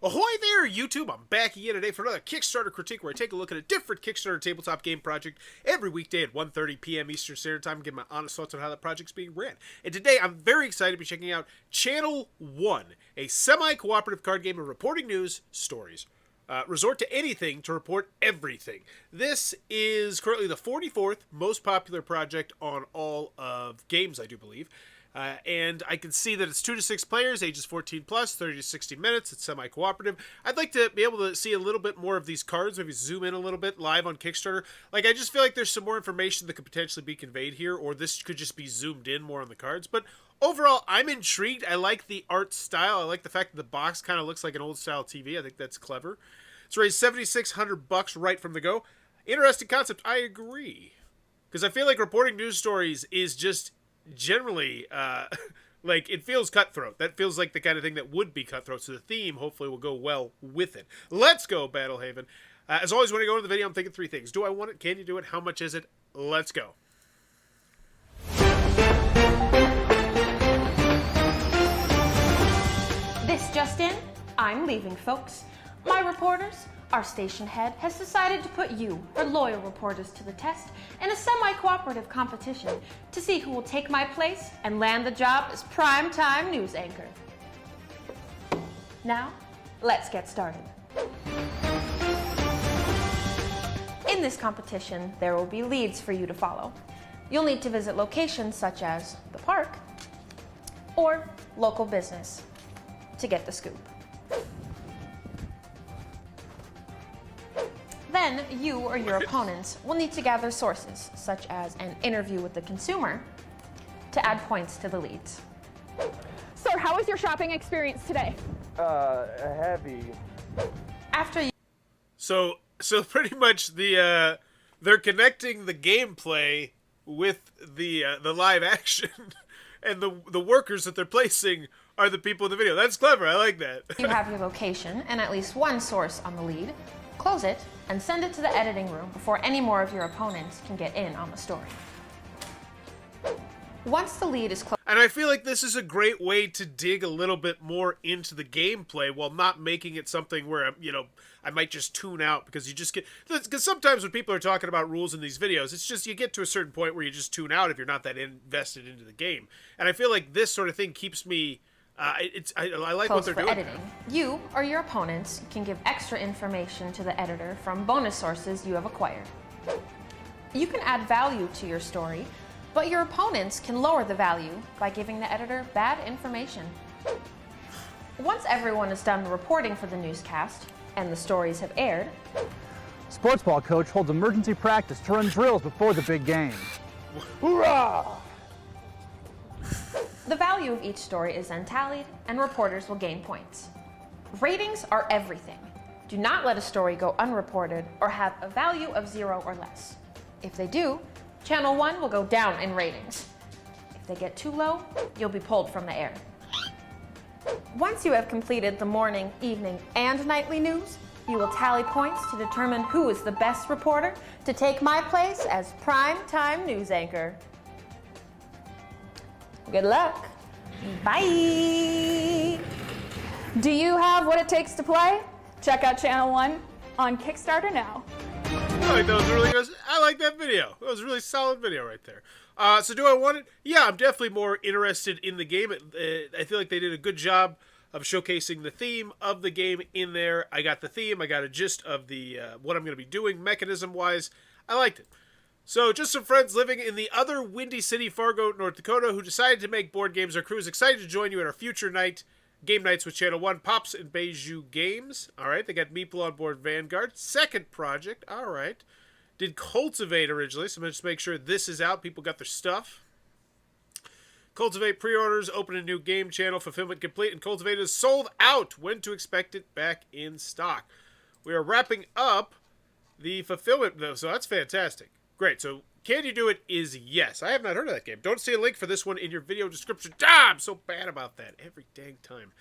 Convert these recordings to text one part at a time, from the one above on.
Ahoy there, YouTube! I'm back again today for another Kickstarter critique where I take a look at a different Kickstarter tabletop game project every weekday at 1:30 p.m. Eastern Standard Time and give my honest thoughts on how that project's being ran. And today I'm very excited to be checking out Channel 1, a semi-cooperative card game of reporting news stories. Resort to anything to report everything. This is currently the 44th most popular project on all of games, I do believe. And I can see that it's 2 to 6 players, ages 14 plus, 30 to 60 minutes. It's semi-cooperative. I'd like to be able to see a little bit more of these cards, maybe zoom in a little bit live on Kickstarter. Like, I just feel like there's some more information that could potentially be conveyed here, or this could just be zoomed in more on the cards. But overall, I'm intrigued. I like the art style. I like the fact that the box kind of looks like an old-style TV. I think that's clever. It's raised $7,600 right from the go. Interesting concept. I agree. Because I feel like reporting news stories is just generally, like, it feels cutthroat. That feels like the kind of thing that would be cutthroat, so the theme hopefully will go well with it. Let's go, Battlehaven. As always, when I go into the video, I'm thinking 3 things. Do I want it? Can you do it? How much is it? Let's go. This just in, I'm leaving, folks. My reporters, our station head, has decided to put you, her loyal reporters, to the test in a semi-cooperative competition to see who will take my place and land the job as primetime news anchor. Now, let's get started. In this competition, there will be leads for you to follow. You'll need to visit locations such as the park or local business to get the scoop. Then you or your opponents will need to gather sources, such as an interview with the consumer, to add points to the leads. Sir, how was your shopping experience today? Heavy. After you... So pretty much they're connecting the gameplay with the live action, and the workers that they're placing are the people in the video. That's clever. I like that. You have your location and at least one source on the lead. Close it and send it to the editing room before any more of your opponents can get in on the story. Once the lead is closed... And I feel like this is a great way to dig a little bit more into the gameplay while not making it something where, I might just tune out because you just get... Because sometimes when people are talking about rules in these videos, it's just you get to a certain point where you just tune out if you're not that invested into the game. And I feel like this sort of thing keeps me... I like what they're doing. Editing. You or your opponents can give extra information to the editor from bonus sources you have acquired. You can add value to your story, but your opponents can lower the value by giving the editor bad information. Once everyone is done reporting for the newscast and the stories have aired, Sports ball coach holds emergency practice to run drills before the big game. Hoorah! the value of each story is then tallied, and reporters will gain points. Ratings are everything. Do not let a story go unreported or have a value of 0 or less. If they do, Channel 1 will go down in ratings. If they get too low, you'll be pulled from the air. Once you have completed the morning, evening, and nightly news, you will tally points to determine who is the best reporter to take my place as prime-time news anchor. Good luck. Bye. Do you have what it takes to play? Check out Channel 1 on Kickstarter now. I like that video. That was a really solid video right there. So do I want it? Yeah, I'm definitely more interested in the game. I feel like they did a good job of showcasing the theme of the game in there. I got the theme. I got a gist of the what I'm going to be doing mechanism-wise. I liked it. So just some friends living in the other Windy City, Fargo, North Dakota, who decided to make board games their crews. Excited to join you at our future game nights with Channel 1, Pops and Bejou Games. All right, they got Meeple on board Vanguard. Second project, all right. Did Cultivate originally, so let's make sure this is out. People got their stuff. Cultivate pre-orders, open a new game channel, fulfillment complete, and Cultivate is sold out. When to expect it back in stock. We are wrapping up the fulfillment, though, so that's fantastic. Great, so can you do it is yes. I have not heard of that game. Don't see a link for this one in your video description. Ah, I'm so bad about that every dang time.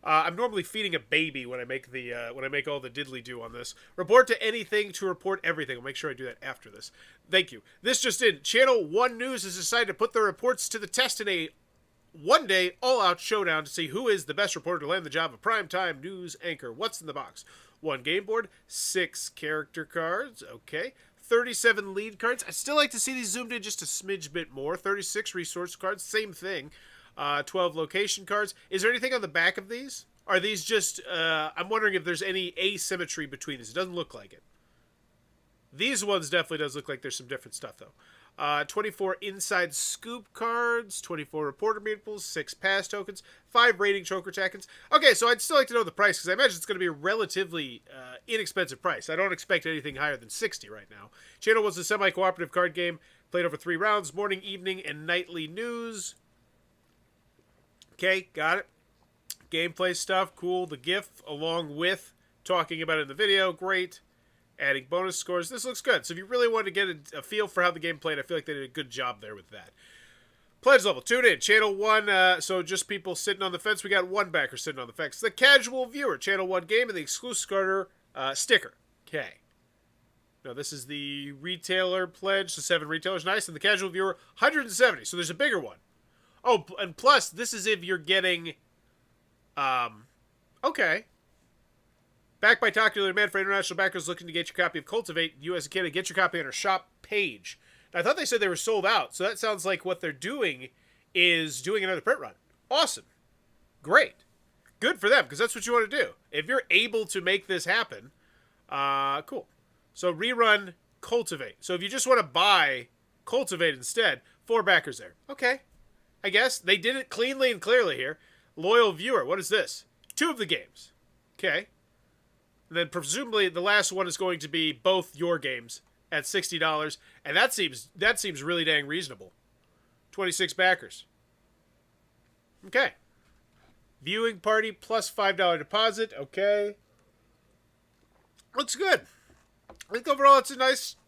I'm normally feeding a baby when I make all the diddly-do on this. Report to anything to report everything. I'll make sure I do that after this. Thank you. This just in. Channel 1 News has decided to put their reports to the test in a one day all-out showdown to see who is the best reporter to land the job of primetime news anchor. What's in the box? 1 game board, 6 character cards, okay, 37 lead cards. I'd still like to see these zoomed in just a smidge bit more. 36 resource cards, same thing. 12 location cards. Is there anything on the back of these? Are these just, I'm wondering if there's any asymmetry between these. It doesn't look like it. These ones definitely does look like there's some different stuff, though. 24 inside scoop cards, 24 reporter meeples, 6 pass tokens, 5 rating choker tokens. Okay, so I'd still like to know the price, because I imagine it's going to be a relatively inexpensive price. I don't expect anything higher than 60 right now. Channel was a semi-cooperative card game, played over 3 rounds, morning, evening, and nightly news. Okay, got it. Gameplay stuff, cool. The GIF, along with talking about it in the video, great. Adding bonus scores. This looks good. So if you really want to get a feel for how the game played, I feel like they did a good job there with that. Pledge level. Tune in. Channel 1, so just people sitting on the fence. We got 1 backer sitting on the fence. The casual viewer. Channel 1 game and the exclusive starter sticker. Okay. Now this is the retailer pledge. So 7 retailers. Nice. And the casual viewer, 170. So there's a bigger one. Oh, and plus, this is if you're getting... okay. Backed by Talking Man for international backers looking to get your copy of Cultivate, US and Canada. Get your copy on our shop page. Now, I thought they said they were sold out, so that sounds like what they're doing is doing another print run. Awesome. Great. Good for them, because that's what you want to do. If you're able to make this happen, cool. So rerun Cultivate. So if you just want to buy Cultivate instead, 4 backers there. Okay. I guess they did it cleanly and clearly here. Loyal viewer. What is this? 2 of the games. Okay. And then presumably the last one is going to be both your games at $60, and that seems really dang reasonable. 26 backers. Okay. Viewing party plus $5 deposit. Okay. Looks good. I think overall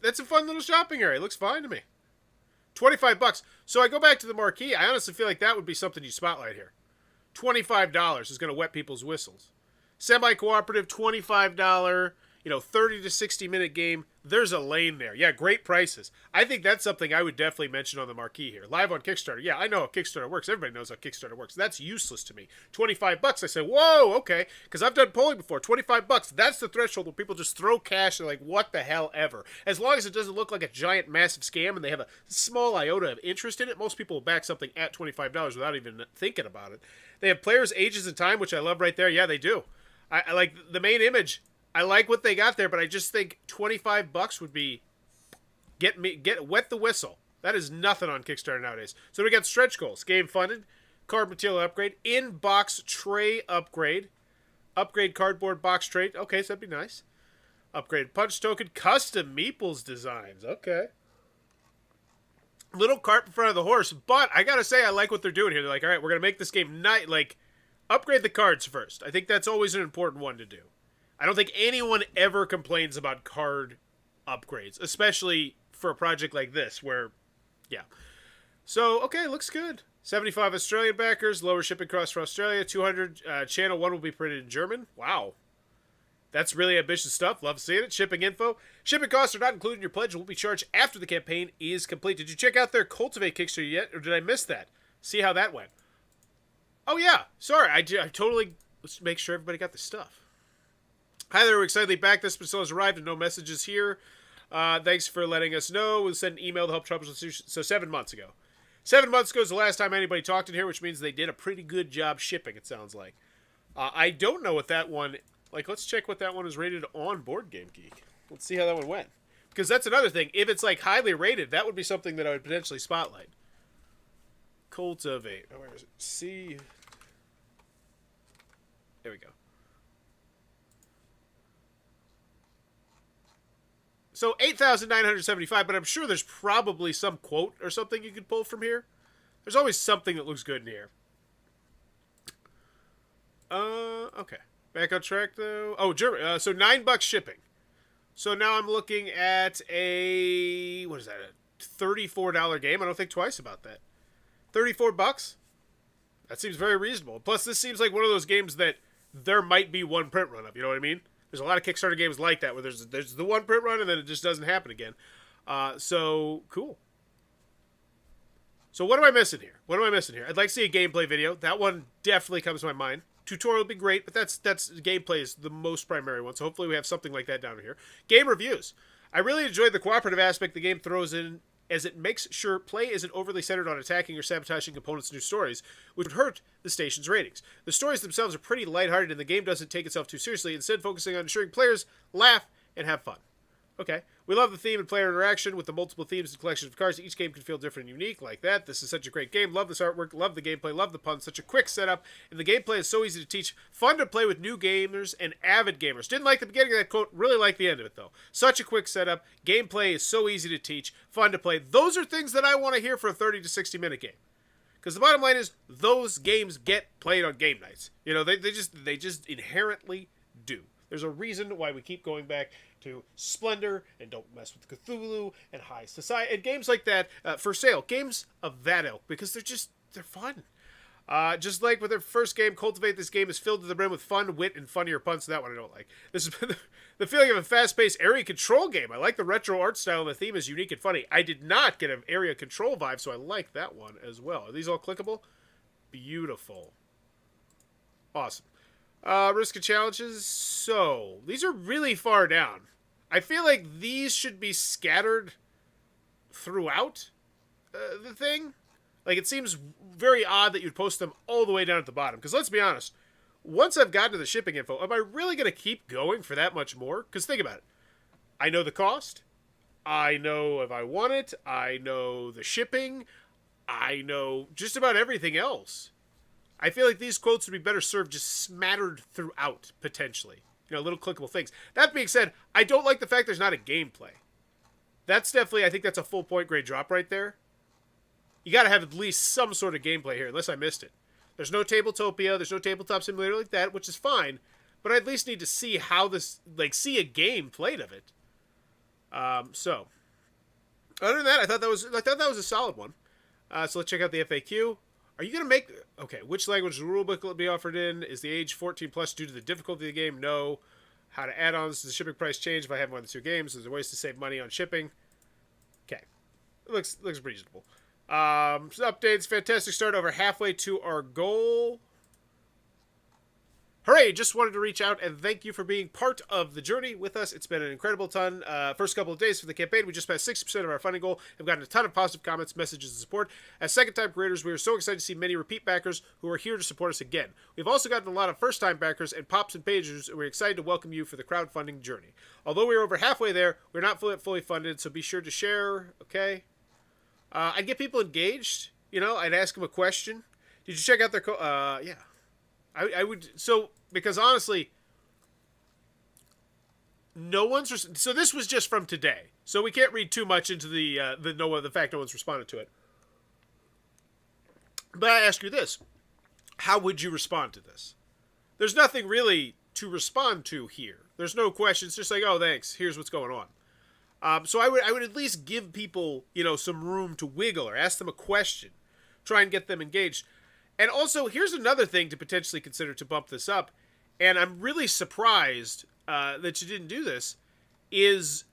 that's a fun little shopping area. It looks fine to me. $25. So I go back to the marquee. I honestly feel like that would be something you spotlight here. $25 is going to wet people's whistles. Semi-cooperative, $25, 30 to 60 minute game. There's a lane there. Yeah, great prices. I think that's something I would definitely mention on the marquee here. Live on Kickstarter. Yeah, I know how Kickstarter works. Everybody knows how Kickstarter works. That's useless to me. $25. I say, whoa, okay. Because I've done polling before. $25. That's the threshold where people just throw cash and like, what the hell ever. As long as it doesn't look like a giant, massive scam and they have a small iota of interest in it, most people will back something at $25 without even thinking about it. They have players, ages, and time, which I love right there. Yeah, they do. I like the main image. I like what they got there, but I just think $25 would be wet the whistle. That is nothing on Kickstarter nowadays. So we got stretch goals, game funded, card material upgrade, in-box tray upgrade, upgrade cardboard box tray. Okay, so that'd be nice. Upgrade punch token, custom meeples designs. Okay. Little cart in front of the horse, but I gotta say I like what they're doing here. They're like, all right, we're gonna make this game upgrade the cards first. I think that's always an important one to do. I don't think anyone ever complains about card upgrades, especially for a project like this where, yeah. So, okay, looks good. 75 Australian backers, lower shipping costs for Australia, 200. Channel 1 will be printed in German. Wow. That's really ambitious stuff. Love seeing it. Shipping info. Shipping costs are not included in your pledge and will be charged after the campaign is complete. Did you check out their Cultivate Kickstarter yet, or did I miss that? See how that went. Oh, yeah. Sorry, I totally... Let's make sure everybody got the stuff. Hi there, we're excitedly back. This still has arrived and no messages here. Thanks for letting us know. We'll send an email to help troubleshoot. So 7 months ago. 7 months ago is the last time anybody talked in here, which means they did a pretty good job shipping, it sounds like. I don't know what that one... let's check what that one is rated on Board Game Geek. Let's see how that one went. Because that's another thing. If it's, highly rated, that would be something that I would potentially spotlight. Cultivate. Oh, where is it? See... There we go. So 8,975, but I'm sure there's probably some quote or something you could pull from here. There's always something that looks good in here. Okay. Back on track, though. Oh, German. So $9 shipping. So now I'm looking at a... What is that? A $34 game? I don't think twice about that. $34? That seems very reasonable. Plus, this seems like one of those games that there might be one print run of. You know what I mean? There's a lot of Kickstarter games like that where there's the one print run and then it just doesn't happen again. So, cool. So what am I missing here? What am I missing here? I'd like to see a gameplay video. That one definitely comes to my mind. Tutorial would be great, but that's gameplay is the most primary one. So hopefully we have something like that down here. Game reviews. I really enjoyed the cooperative aspect the game throws in, as it makes sure play isn't overly centered on attacking or sabotaging components' new stories, which would hurt the station's ratings. The stories themselves are pretty lighthearted, and the game doesn't take itself too seriously, instead focusing on ensuring players laugh and have fun. Okay. We love the theme and player interaction with the multiple themes and collections of cards. Each game can feel different and unique like that. This is such a great game. Love this artwork. Love the gameplay. Love the puns. Such a quick setup. And the gameplay is so easy to teach. Fun to play with new gamers and avid gamers. Didn't like the beginning of that quote. Really like the end of it, though. Such a quick setup. Gameplay is so easy to teach. Fun to play. Those are things that I want to hear for a 30 to 60 minute game. Because the bottom line is, those games get played on game nights. You know, they just inherently do. There's a reason why we keep going back to Splendor and Don't Mess with Cthulhu and High Society and games like that for sale. Games of that ilk, because they're fun. Just like with their first game, Cultivate, this game is filled to the brim with fun, wit, and funnier puns. That one I don't like. This is the feeling of a fast-paced area control game. I like the retro art style, and the theme is unique and funny. I did not get an area control vibe, so I like that one as well. Are these all clickable? Beautiful. Awesome. Risk and challenges. So, these are really far down. I feel like these should be scattered throughout the thing. Like, it seems very odd that you'd post them all the way down at the bottom. Because let's be honest, once I've gotten to the shipping info, am I really going to keep going for that much more? Because think about it. I know the cost. I know if I want it. I know the shipping. I know just about everything else. I feel like these quotes would be better served just smattered throughout, potentially. You know, little clickable things. That being said, I don't like the fact there's not a gameplay. That's definitely, I think that's a full point grade drop right there. You gotta have at least some sort of gameplay here, unless I missed it. There's no Tabletopia, there's no tabletop simulator like that, which is fine. But I at least need to see how this, like, see a game played of it. So, other than that, I thought that was a solid one. So let's check out the FAQ. Are you going to make... Okay, which language rulebook will be offered in? Is the age 14 plus due to the difficulty of the game? No. How to add-ons? Does the shipping price change if I have more than 2 games? Is there ways to save money on shipping? Okay. It looks reasonable. So updates. Fantastic start, over halfway to our goal. Hooray! Just wanted to reach out and thank you for being part of the journey with us. It's been an incredible ton. First couple of days for the campaign, we just passed 60% of our funding goal. We've gotten a ton of positive comments, messages, and support. As second-time creators, we are so excited to see many repeat backers who are here to support us again. We've also gotten a lot of first-time backers and Pops and Pagers, and we're excited to welcome you for the crowdfunding journey. Although we're over halfway there, we're not fully funded, so be sure to share, okay? I'd get people engaged. You know, I'd ask them a question. Did you check out their yeah. I would... So... Because honestly, no one's... So this was just from today. So we can't read too much into the fact no one's responded to it. But I ask you this. How would you respond to this? There's nothing really to respond to here. There's no questions. Just like, oh, thanks. Here's what's going on. So I would at least give people, you know, some room to wiggle or ask them a question. Try and get them engaged. And also, here's another thing to potentially consider to bump this up, and I'm really surprised that you didn't do this, is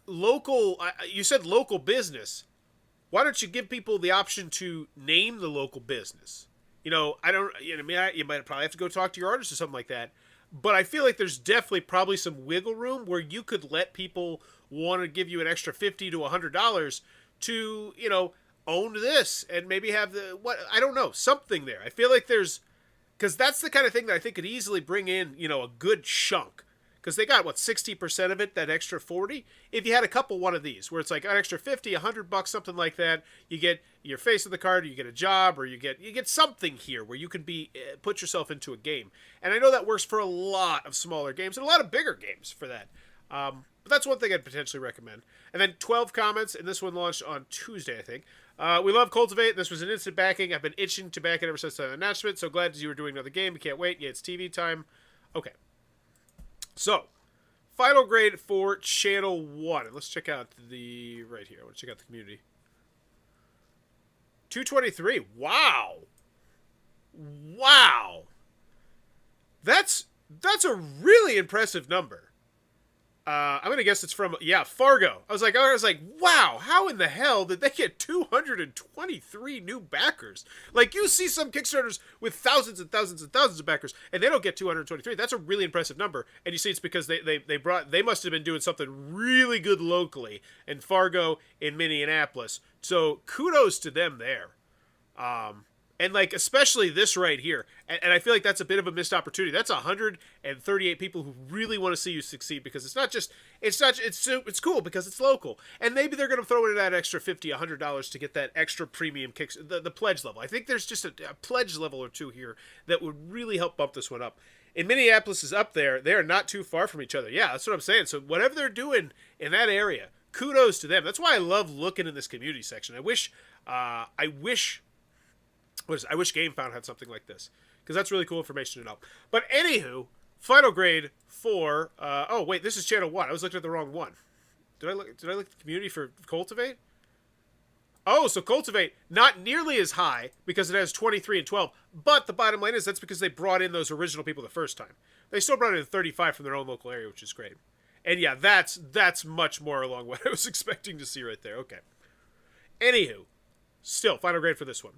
local, you said local business. Why don't you give people the option to name the local business? You know, you might probably have to go talk to your artist or something like that, but I feel like there's definitely probably some wiggle room where you could let people want to give you an extra $50 to $100 to, you know, own this and maybe have I don't know, something there. I feel like because that's the kind of thing that I think could easily bring in, you know, a good chunk. Because they got, 60% of it, that extra 40? If you had a couple one of these, where it's like an extra 50, $100, something like that, you get your face of the card, or you get a job, or you get something here where you can put yourself into a game. And I know that works for a lot of smaller games, and a lot of bigger games for that. But that's one thing I'd potentially recommend. And then 12 comments, and this one launched on Tuesday, I think. We love Cultivate. This was an instant backing. I've been itching to back it ever since the announcement. So glad you were doing another game. We can't wait. Yeah, it's TV time. Okay. So, final grade for Channel 1. And let's check out right here. I want to check out the community. 223. Wow. Wow. That's a really impressive number. I'm going to guess it's from, Fargo. I was like, wow, how in the hell did they get 223 new backers? Like, you see some Kickstarters with thousands and thousands and thousands of backers, and they don't get 223. That's a really impressive number. And you see it's because they must have been doing something really good locally in Fargo, in Minneapolis. So kudos to them there. And like, especially this right here. And I feel like that's a bit of a missed opportunity. That's 138 people who really want to see you succeed, because it's cool because it's local. And maybe they're going to throw in that extra $50, $100 to get that extra premium kicks, the pledge level. I think there's just a pledge level or two here that would really help bump this one up. And Minneapolis is up there. They are not too far from each other. Yeah, that's what I'm saying. So whatever they're doing in that area, kudos to them. That's why I love looking in this community section. I wish GameFound had something like this, because that's really cool information to know. But anywho, final grade for oh wait, this is channel 1. I was looking at the wrong one. Did I look at the community for Cultivate? Oh, so Cultivate not nearly as high because it has 23 and 12. But the bottom line is that's because they brought in those original people the first time. They still brought in 35 from their own local area, which is great. And yeah, that's much more along what I was expecting to see right there. Okay. Anywho, still final grade for this one.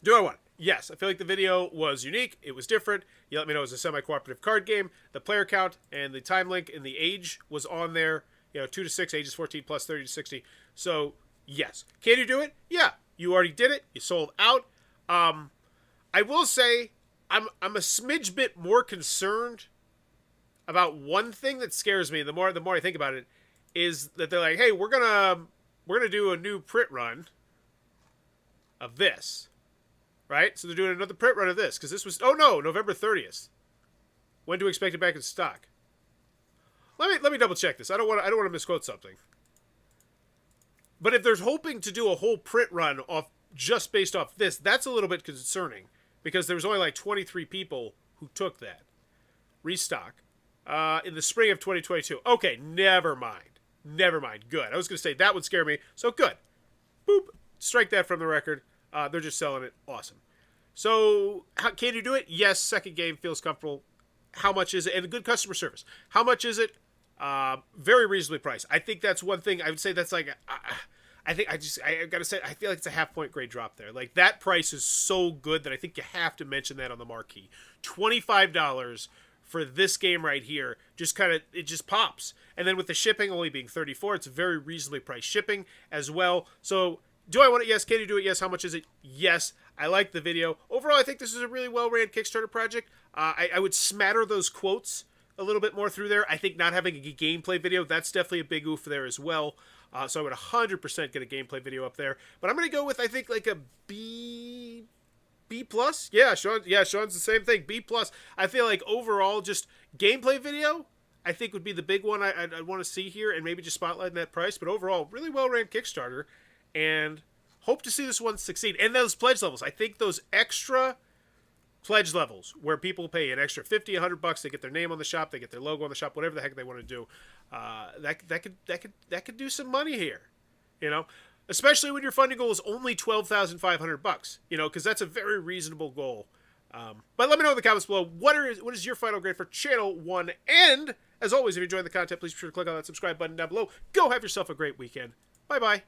Do I want it? Yes. I feel like the video was unique. It was different. You let me know it was a semi-cooperative card game. The player count and the time link and the age was on there. 2 to 6, ages 14 plus 30 to 60. So, yes. Can you do it? Yeah. You already did it. You sold out. I will say I'm a smidge bit more concerned about one thing that scares me. The more I think about it, is that they're like, hey, we're gonna do a new print run of this. Right? So they're doing another print run of this, because this was, November 30th. When do we expect it back in stock? Let me double check this. I don't want to misquote something. But if they're hoping to do a whole print run just based off this, that's a little bit concerning, because there was only like 23 people who took that restock in the spring of 2022. Okay, never mind. Good. I was going to say that would scare me. So good. Boop. Strike that from the record. They're just selling it. Awesome. So, can you do it? Yes. Second game feels comfortable. How much is it? And good customer service. How much is it? Very reasonably priced. I think that's one thing. I would say that's like, I gotta say, I feel like it's a half-point grade drop there. Like, that price is so good that I think you have to mention that on the marquee. $25 for this game right here, it just pops. And then with the shipping only being $34, it's very reasonably priced shipping as well. So, do I want it? Yes. Can you do it? Yes. How much is it? Yes. I like the video. Overall, I think this is a really well-ran Kickstarter project. I would smatter those quotes a little bit more through there. I think not having a gameplay video, that's definitely a big oof there as well. So I would 100% get a gameplay video up there. But I'm going to go with, I think, like a B plus. Yeah, Sean's the same thing. B plus. I feel like overall, just gameplay video, I think would be the big one I'd want to see here, and maybe just spotlighting that price. But overall, really well-ran Kickstarter. And hope to see this one succeed. And those pledge levels. I think those extra pledge levels where people pay an extra $50, $100, they get their name on the shop, they get their logo on the shop, whatever the heck they want to do. That could do some money here. Especially when your funding goal is only $12,500. Because that's a very reasonable goal. But let me know in the comments below what is your final grade for channel 1. And as always, if you're enjoying the content, please be sure to click on that subscribe button down below. Go have yourself a great weekend. Bye bye.